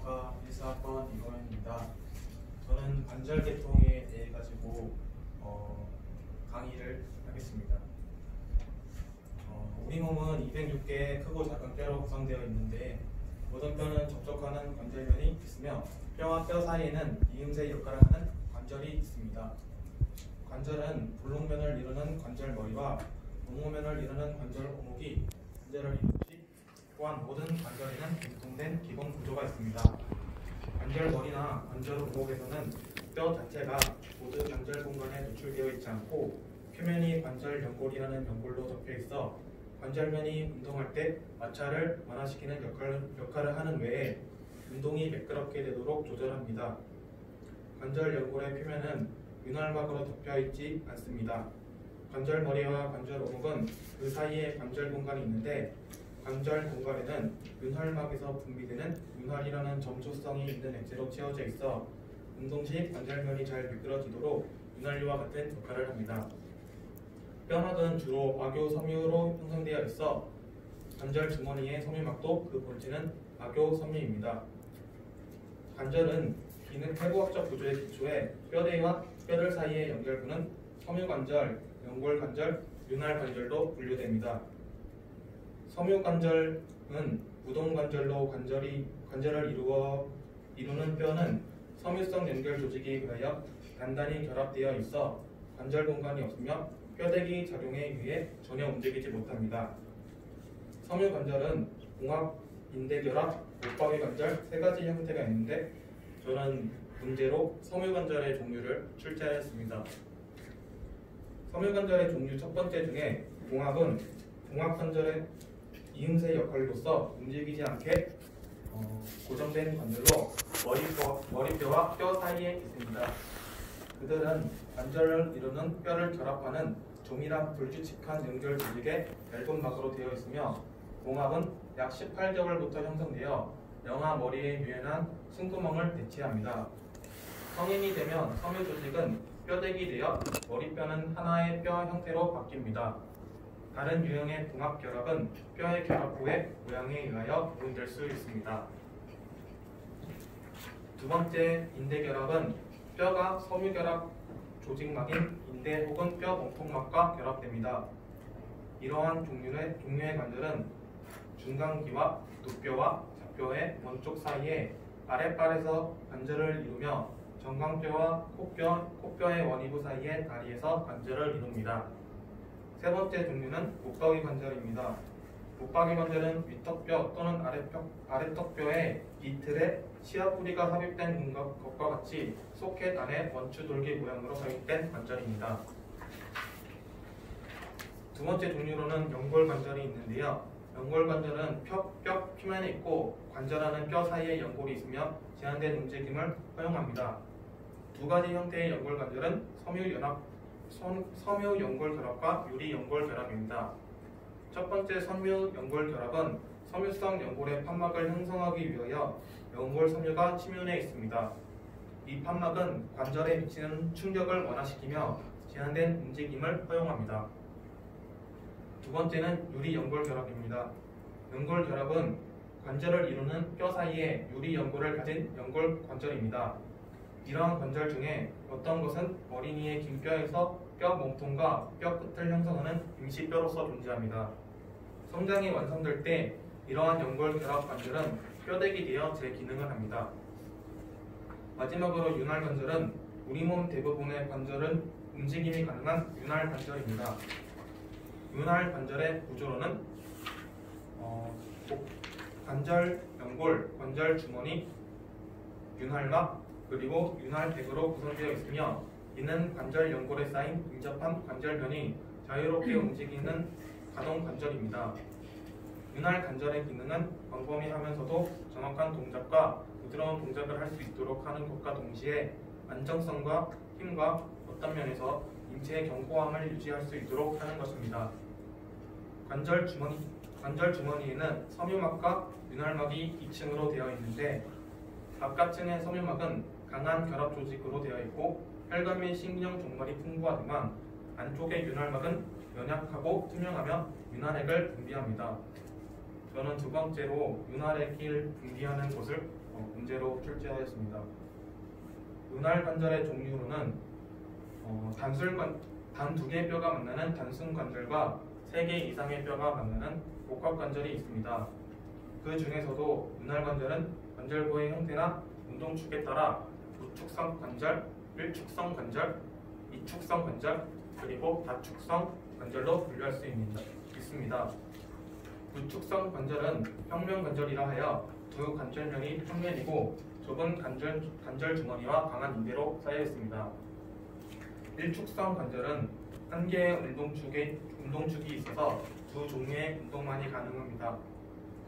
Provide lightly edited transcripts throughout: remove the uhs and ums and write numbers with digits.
정신건강의학과 1사학번 이호연입니다. 저는 관절 계통에 대해 가지고 강의를 하겠습니다. 우리 몸은 206개의 크고 작은 뼈로 구성되어 있는데 모든 뼈는 접촉하는 관절면이 있으며 뼈와 뼈 사이에는 이음새 역할을 하는 관절이 있습니다. 관절은 볼록면을 이루는 관절머리와 옹호면을 이루는 관절 오목이 관절을 이루듯이 또한 모든 관절에는 공통된 기본 구조가 있습니다. 관절머리나 관절 오목에서는 뼈 자체가 모두 관절 공간에 노출되어 있지 않고 표면이 관절 연골이라는 연골로 덮여 있어 관절면이 운동할 때 마찰을 완화시키는 역할을 하는 외에 운동이 매끄럽게 되도록 조절합니다. 관절 연골의 표면은 윤활막으로 덮여 있지 않습니다. 관절머리와 관절 오목은 그 사이에 관절 공간이 있는데 관절 공간에는 윤활막에서 분비되는 윤활이라는 점소성이 있는 액체로 채워져 있어 운동 시 관절면이 잘 미끄러지도록 윤활유와 같은 역할을 합니다. 뼈막은 주로 막요 섬유로 형성되어 있어 관절 주머니의 섬유막도 그 본체는 막요 섬유입니다. 관절은 기능 해부학적 구조에 기초해 뼈대와 뼈들 사이의 연결부는 섬유관절, 연골관절, 윤활관절로 분류됩니다. 섬유관절은 무동관절로 관절을 이루는 뼈는 섬유성 연결 조직에 의하여 단단히 결합되어 있어 관절 공간이 없으며 뼈대기 작용에 의해 전혀 움직이지 못합니다. 섬유관절은 봉합, 인대결합, 못박이 관절 세 가지 형태가 있는데 저는 문제로 섬유관절의 종류를 출제하였습니다. 섬유관절의 종류 첫 번째 중에 봉합은 봉합관절의 이음새 역할로서 움직이지 않게 고정된 관절로 머리뼈와 뼈 사이에 있습니다. 그들은 관절을 이루는 뼈를 결합하는 조밀한 불규칙한 연결 조직의 얇은 막으로 되어 있으며 봉합은 약 18개월부터 형성되어 영아 머리에 유연한 숨구멍을 대체합니다. 성인이 되면 섬유 조직은 뼈대기 되어 머리뼈는 하나의 뼈 형태로 바뀝니다. 다른 유형의 봉합 결합은 뼈의 결합 후의 모양에 의하여 구분될 수 있습니다. 두 번째 인대 결합은 뼈가 섬유 결합 조직막인 인대 혹은 뼈 몸통막과 결합됩니다. 이러한 종류의 관절은 중간기와 눕뼈와 좌뼈의 원쪽 사이에 아랫발에서 관절을 이루며 정강뼈와 코뼈의 원위부 사이의 다리에서 관절을 이룹니다. 세 번째 종류는 못박이 관절입니다. 못박이 관절은 윗턱뼈 또는 아랫턱뼈의 이틀에 치아뿌리가 삽입된 것과 같이 소켓 안에 원추돌기 모양으로 삽입된 관절입니다. 두 번째 종류로는 연골관절이 있는데요. 연골관절은 뼈 표면에 있고 관절하는 뼈 사이에 연골이 있으며 제한된 움직임을 허용합니다. 두 가지 형태의 연골관절은 섬유 연골 결합과 유리 연골 결합입니다. 첫 번째 섬유 연골 결합은 섬유성 연골의 판막을 형성하기 위하여 연골 섬유가 침윤해 있습니다. 이 판막은 관절에 미치는 충격을 완화시키며 제한된 움직임을 허용합니다. 두 번째는 유리 연골 결합입니다. 연골 결합은 관절을 이루는 뼈 사이에 유리 연골을 가진 연골 관절입니다. 이러한 관절 중에 어떤 것은 어린이의 긴 뼈에서 뼈 몸통과 뼈 끝을 형성하는 임시뼈로서 존재합니다. 성장이 완성될 때 이러한 연골 결합 관절은 뼈대기 되어 제 기능을 합니다. 마지막으로 윤활 관절은 우리 몸 대부분의 관절은 움직임이 가능한 윤활 관절입니다. 윤활 관절의 구조로는 관절 연골, 관절 주머니, 윤활막, 그리고 윤활백으로 구성되어 있으며 이는 관절 연골에 쌓인 인접한 관절면이 자유롭게 움직이는 가동 관절입니다. 윤활 관절의 기능은 광범위하면서도 정확한 동작과 부드러운 동작을 할 수 있도록 하는 것과 동시에 안정성과 힘과 어떤 면에서 인체의 견고함을 유지할 수 있도록 하는 것입니다. 관절 주머니에는 섬유막과 윤활막이 2층으로 되어 있는데 바깥층의 섬유막은 강한 결합 조직으로 되어 있고 혈관 및 신경 종말이 풍부하지만 안쪽의 윤활막은 연약하고 투명하며 윤활액을 분비합니다. 저는 두 번째로 윤활의 길 분기하는 곳을 문제로 출제하였습니다. 윤활 관절의 종류로는 단 두 개의 뼈가 만나는 단순 관절과 3개 이상의 뼈가 만나는 복합 관절이 있습니다. 그 중에서도 윤활 관절은 관절부의 형태나 운동축에 따라 우축성 관절, 일축성 관절, 이축성 관절, 그리고 다축성 관절로 분류할 수 있습니다. 우축성 관절은 평면 관절이라 하여 두 관절면이 평면이고 좁은 관절 주머니와 강한 인대로 쌓여 있습니다. 일축성 관절은 한 개의 운동축이 있어서 두 종류의 운동만이 가능합니다.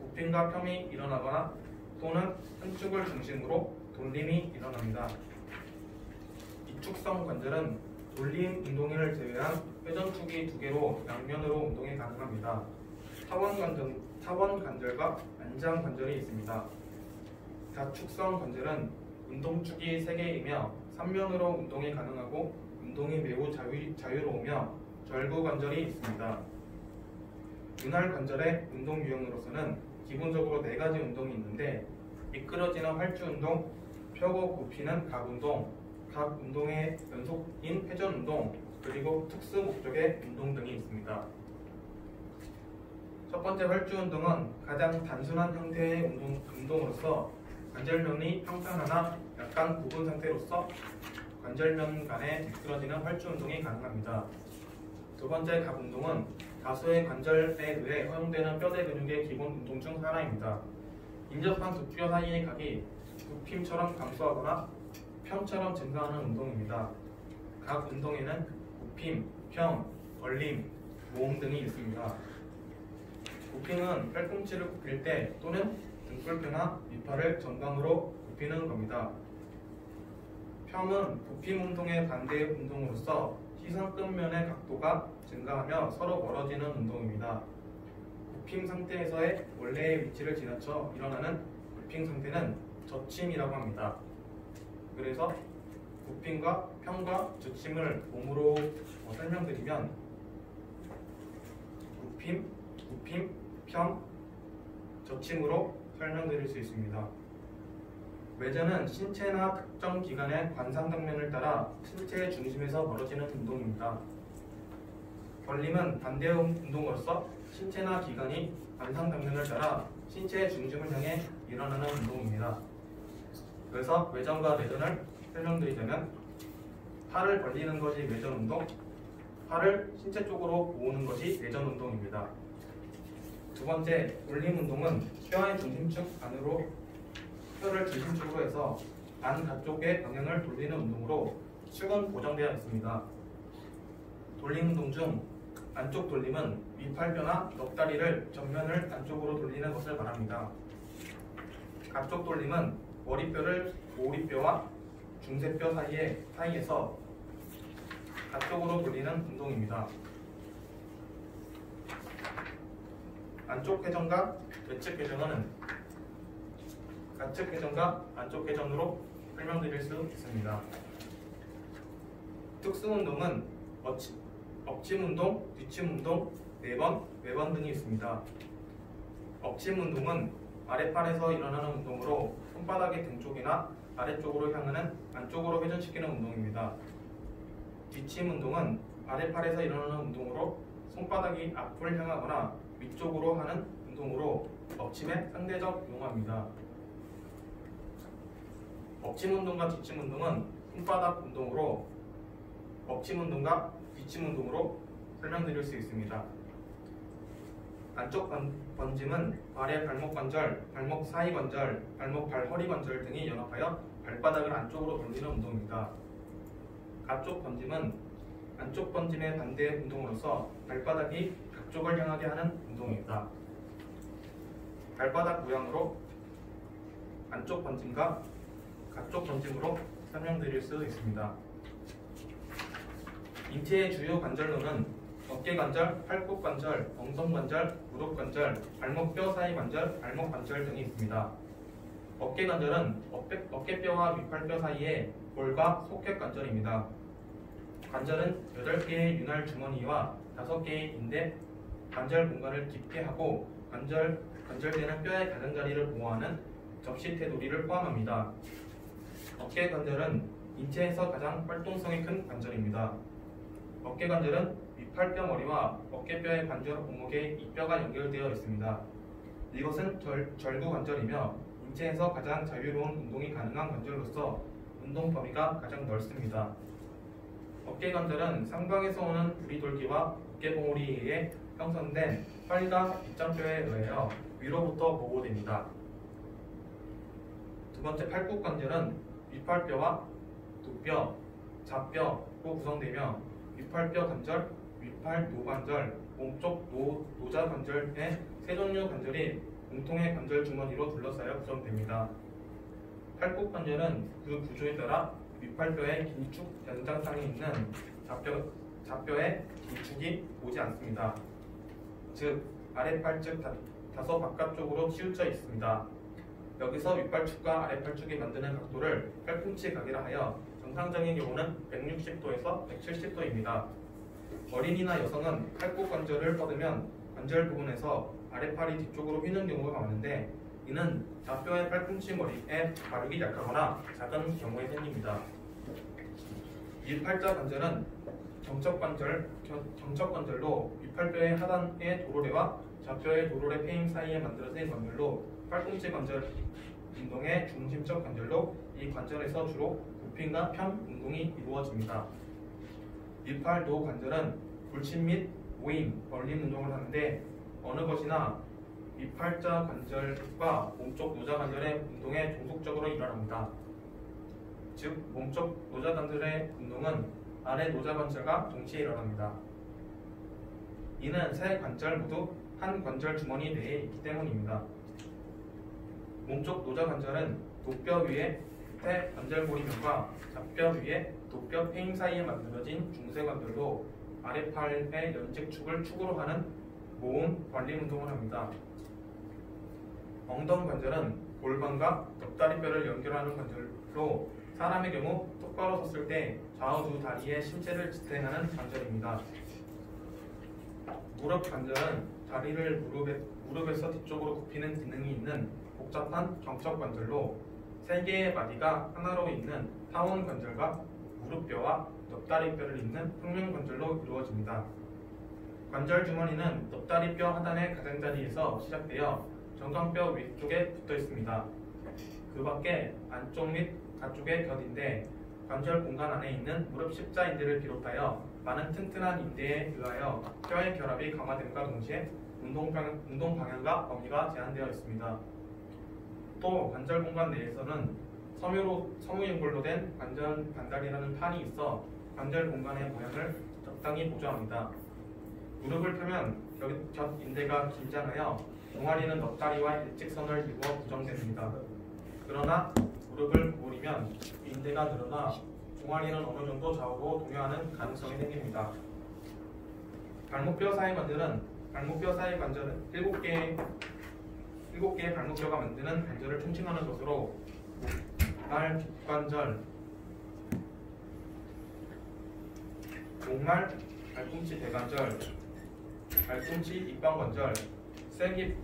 굽힘과 펴이 일어나거나 또는 한 축을 중심으로 돌림이 일어납니다. 이축성 관절은 돌림 운동을 제외한 회전축이 2개로 양면으로 운동이 가능합니다. 타원 관절과 안장 관절이 있습니다. 다축성 관절은 운동축이 3개이며 3면으로 운동이 가능하고 운동이 매우 자유로우며 절구 관절이 있습니다. 윤활 관절의 운동 유형으로서는 기본적으로 4가지 운동이 있는데 미끄러지는 활주 운동, 펴고 굽히는 각 운동, 각 운동의 연속인 회전 운동, 그리고 특수 목적의 운동 등이 있습니다. 첫 번째 활주 운동은 가장 단순한 형태의 운동으로서 관절면이 평평하나 약간 굽은 상태로서 관절면 간에 미끄러지는 활주 운동이 가능합니다. 두 번째 각 운동은 다수의 관절에 의해 허용되는 뼈대 근육의 기본 운동 중 하나입니다. 인접한 두 뼈 사이의 각이 굽힘처럼 감소하거나 평처럼 증가하는 운동입니다. 각 운동에는 굽힘, 평, 벌림, 모음 등이 있습니다. 굽힘은 팔꿈치를 굽힐 때 또는 등골뼈나 밑팔을 전방으로 굽히는 겁니다. 평은 굽힘 운동의 반대 운동으로서 시선 끝면의 각도가 증가하며 서로 멀어지는 운동입니다. 굽힘 상태에서의 원래의 위치를 지나쳐 일어나는 굽힘 상태는 젖힘이라고 합니다. 그래서 굽힘과 평과 젖힘을 몸으로 설명드리면 굽힘, 평, 젖힘으로 설명드릴 수 있습니다. 외전은 신체나 특정 기관의 관상 당면을 따라 신체의 중심에서 벌어지는 운동입니다. 벌림은 반대 운동으로서 신체나 기관이 관상 당면을 따라 신체의 중심을 향해 일어나는 운동입니다. 그래서 외전과 내전을 설명드리자면 팔을 벌리는 것이 외전 운동, 팔을 신체 쪽으로 모으는 것이 내전 운동입니다. 두 번째, 돌림 운동은 뼈의 중심축 안으로 뼈를 중심축으로 해서 안 가쪽의 방향을 돌리는 운동으로 축은 고정되어 있습니다. 돌림 운동 중 안쪽 돌림은 윗팔뼈나 넉다리를 전면을 안쪽으로 돌리는 것을 말합니다. 가쪽 돌림은 머리뼈를 오리뼈와 중쇄뼈 사이에서 가쪽으로 돌리는 운동입니다. 안쪽 회전과 외측 회전은 가측 회전과 안쪽 회전으로 설명드릴 수 있습니다. 특수 운동은 엎침 운동, 뒤침 운동, 외번 등이 있습니다. 엎침 운동은 아랫팔에서 일어나는 운동으로 손바닥의 등 쪽이나 아래쪽으로 향하는 안쪽으로 회전시키는 운동입니다. 뒤침 운동은 아랫팔에서 일어나는 운동으로 손바닥이 앞을 향하거나 위쪽으로 하는 운동으로 엎침의 상대적 용어입니다. 엎침 운동과 뒤침 운동은 손바닥 운동으로 엎침 운동과 뒤침 운동으로 설명드릴 수 있습니다. 안쪽 번짐은 발의 발목 관절, 발목 사이 관절, 발목 발허리 관절 등이 연합하여 발바닥을 안쪽으로 돌리는 운동입니다. 가쪽 번짐은 안쪽 번짐의 반대 운동으로서 발바닥이 각쪽을 향하게 하는 운동입니다. 발바닥 모양으로 안쪽 번짐과 가쪽 번짐으로 설명드릴 수 있습니다. 인체의 주요 관절로는 어깨 관절, 팔굽 관절, 엉덩 관절, 무릎 관절, 발목 뼈 사이 관절, 발목 관절 등이 있습니다. 어깨 관절은 어깨뼈와 밑팔뼈 사이의 골과 속혈 관절입니다. 관절은 8개의 윤활 주머니와 5개의 인대, 관절 공간을 깊게 하고 관절 관절되는 뼈의 가장자리를 보호하는 접시 테두리를 포함합니다. 어깨 관절은 인체에서 가장 활동성이 큰 관절입니다. 어깨 관절은 윗팔뼈 머리와 어깨뼈의 관절 오목에 이 뼈가 연결되어 있습니다. 이것은 절구 관절이며 인체에서 가장 자유로운 운동이 가능한 관절로서 운동 범위가 가장 넓습니다. 어깨 관절은 상방에서 오는 부리돌기와 어깨봉우리에 의해 형성된 팔과 밑장뼈에 의하여 위로부터 보호됩니다. 두 번째 팔굽 관절은 윗팔뼈와 두뼈, 좌뼈로 구성되며 윗팔뼈 관절, 윗팔 노관절, 몸쪽 노자 관절의 세 종류 관절이 공통의 관절 주머니로 둘러싸여 구성됩니다. 팔굽 관절은 그 구조에 따라 윗팔뼈의 긴축 연장상에 있는 좌뼈의 긴축이 오지 않습니다. 즉 아랫팔측 다소 바깥쪽으로 치우쳐 있습니다. 여기서 윗팔축과 아랫팔축이 만드는 각도를 팔꿈치 각이라 하여 정상적인 경우는 160도에서 170도입니다. 어린이나 여성은 팔굽 관절을 뻗으면 관절 부분에서 아랫팔이 뒤쪽으로 휘는 경우가 많은데 이는 좌뼈의 팔꿈치 머리에 발육이 약하거나 작은 경우에 생깁니다. 윗팔자 관절은 경척관절로 윗팔뼈의 하단의 도로래와 좌뼈의 도로래 페임 사이에 만들어진 관절로 팔꿈치 관절 운동의 중심적 관절로 이 관절에서 주로 굽힘과 편 운동이 이루어집니다. 윗팔 노 관절은 불침 및 모임, 벌림 운동을 하는데 어느 것이나 윗팔자 관절과 몸쪽 노자 관절의 운동에 종속적으로 일어납니다. 즉 몸쪽 노자 관절의 운동은 아래 노자 관절과 동시에 일어납니다. 이는 세 관절 모두 한 관절 주머니 내에 있기 때문입니다. 몸쪽 노자 관절은 노뼈 위에 태 관절고리면과 좌뼈 위에 노뼈 페임 사이에 만들어진 중쇄관절로 아랫팔의 연직축을 축으로 하는 모음 벌림 운동을 합니다. 엉덩 관절은 골반과 옆다리뼈를 연결하는 관절로 사람의 경우 똑바로 섰을 때 좌우 두 다리의 신체를 지탱하는 관절입니다. 무릎 관절은 다리를 무릎에서 뒤쪽으로 굽히는 기능이 있는 복잡한 경척 관절로 세 개의 마디가 하나로 있는 타원 관절과 무릎뼈와 옆다리뼈를 잇는 평면 관절로 이루어집니다. 관절 주머니는 옆다리뼈 하단의 가장자리에서 시작되어 정강뼈 위쪽에 붙어 있습니다. 그 밖에 안쪽 및 가쪽의 곁인데 관절 공간 안에 있는 무릎 십자인대를 비롯하여 많은 튼튼한 인대에 의하여 뼈의 결합이 강화됨과 동시에 운동 방향과 범위가 제한되어 있습니다. 또 관절 공간 내에서는 섬유연골로 된 관절 반달이라는 판이 있어 관절 공간의 모양을 적당히 보조합니다. 무릎을 펴면 곁 인대가 긴장하여 종아리는 넉다리와 일직선을 이루어 고정됩니다. 그러나 무릎을 구부리면 인대가 늘어나 종아리는 어느 정도 좌우로 동요하는 가능성이 생깁니다. 발목뼈 사이 관절은 7개의 발목뼈가 만드는 관절을 총칭하는 것으로 발 뒷관절, 목말, 발꿈치 대관절, 발꿈치 입방관절, 세기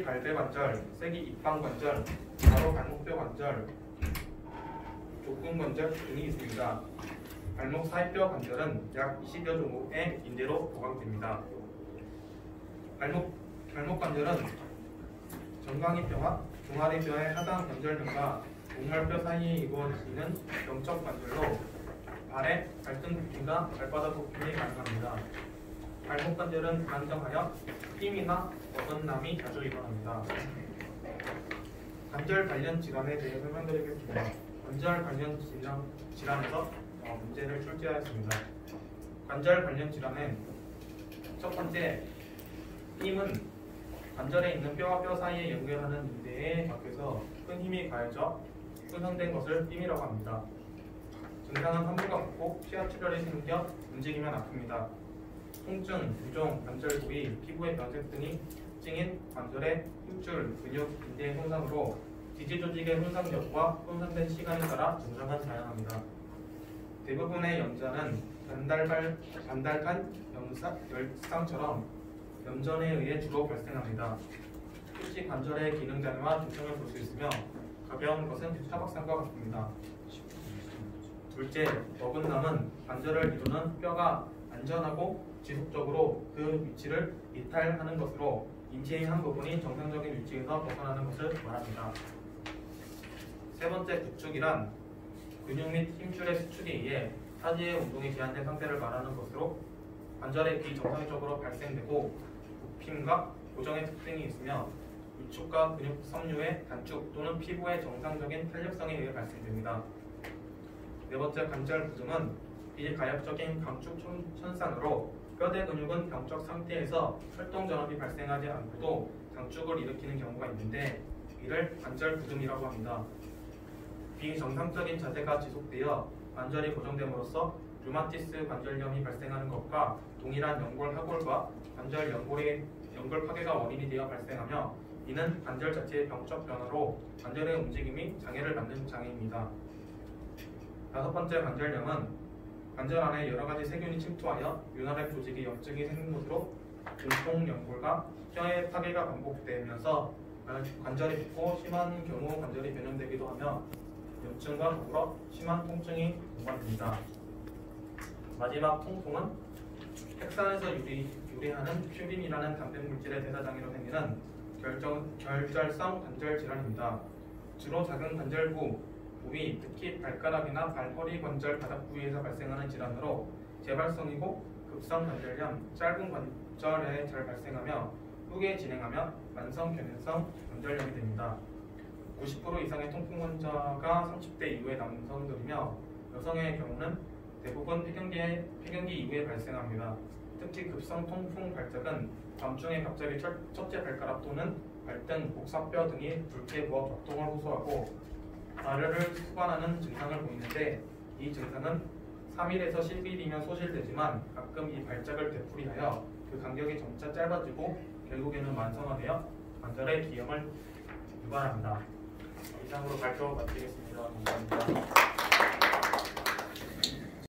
발배관절, 세기 입방관절, 바로 발목뼈 관절, 족근관절 등이 있습니다. 발목 사이뼈 관절은 약 20여 종목의 인대로 보강됩니다. 발목 관절은 정강이뼈와 종아리뼈의 하단 관절면과 목말뼈 사이에 이루어지는 경척 관절로 발의 발등 굽힘과 발바닥 굽힘이 가능합니다. 발목 관절은 불안정하여 힘이나 어긋남이 자주 일어납니다. 관절 관련 질환에 대해 설명드리겠습니다. 관절 관련 질환에서 문제를 출제하였습니다. 관절 관련 질환은 첫 번째, 힘은 관절에 있는 뼈와 뼈 사이에 연결하는 인대에 박혀서 큰 힘이 가해져 손상된 것을 힘이라고 합니다. 증상은 환부가 붓고 피하출혈이 생겨 움직이면 아픕니다. 통증, 부종, 관절 부위, 피부의 변색 등이 특징인 관절의 힘줄, 근육, 인대의 손상으로 지지 조직의 손상력과 손상된 시간에 따라 증상은 다양합니다. 대부분의 염자는 반달판 열상처럼 염전에 의해 주로 발생합니다. 특히 관절의 기능 장애와 두통을 볼 수 있으며 가벼운 것은 타박상과 같습니다. 둘째, 어긋남은 관절을 이루는 뼈가 안전하고 지속적으로 그 위치를 이탈하는 것으로 인체의 한 부분이 정상적인 위치에서 벗어나는 것을 말합니다. 세 번째, 구축이란 근육 및 힘줄의 수축에 의해 타지의 운동이 제한된 상태를 말하는 것으로 관절에 비정상적으로 발생되고 굽힘과 고정의 특징이 있으며 위축과 근육 섬유의 단축 또는 피부의 정상적인 탄력성에 의해 발생됩니다. 네 번째, 관절 부종은 비가역적인 감축 현상으로 뼈대 근육은 병적 상태에서 활동 전압이 발생하지 않고도 장축을 일으키는 경우가 있는데 이를 관절 부종이라고 합니다. 비정상적인 자세가 지속되어 관절이 고정됨으로써 류마티스 관절염이 발생하는 것과 동일한 연골하골과 관절 연골 파괴가 원인이 되어 발생하며 이는 관절 자체의 병적 변화로 관절의 움직임이 장애를 받는 장애입니다. 다섯 번째, 관절염은 관절 안에 여러 가지 세균이 침투하여 윤활액 조직의 염증이 생긴 것으로 근통 연골과 뼈의 파괴가 반복되면서 관절이 붓고 심한 경우 관절이 변형되기도 하며 염증과 더불어 심한 통증이 동반됩니다. 마지막, 통풍은 핵산에서 유래하는 퓨린이라는 단백물질의 대사장애로 생기는 결절성 관절 질환입니다. 주로 작은 관절 부위, 특히 발가락이나 발허리 관절 바닥 부위에서 발생하는 질환으로 재발성이고 급성 관절염, 짧은 관절에 잘 발생하며 후에 진행하며 만성 견인성 관절염이 됩니다. 90% 이상의 통풍 환자가 30대 이후의 남성들이며 여성의 경우는 대부분 폐경기 이후에 발생합니다. 특히 급성 통풍 발작은 밤중에 갑자기 첫째 발가락 또는 발등, 복사뼈 등이 붉게 부어 격동을 호소하고 발열을 수반하는 증상을 보이는데 이 증상은 3일에서 10일이면 소실되지만 가끔 이 발작을 되풀이하여 그 간격이 점차 짧아지고 결국에는 만성화되어 관절의 기형을 유발합니다. 이상으로 발표 마치겠습니다. 감사합니다.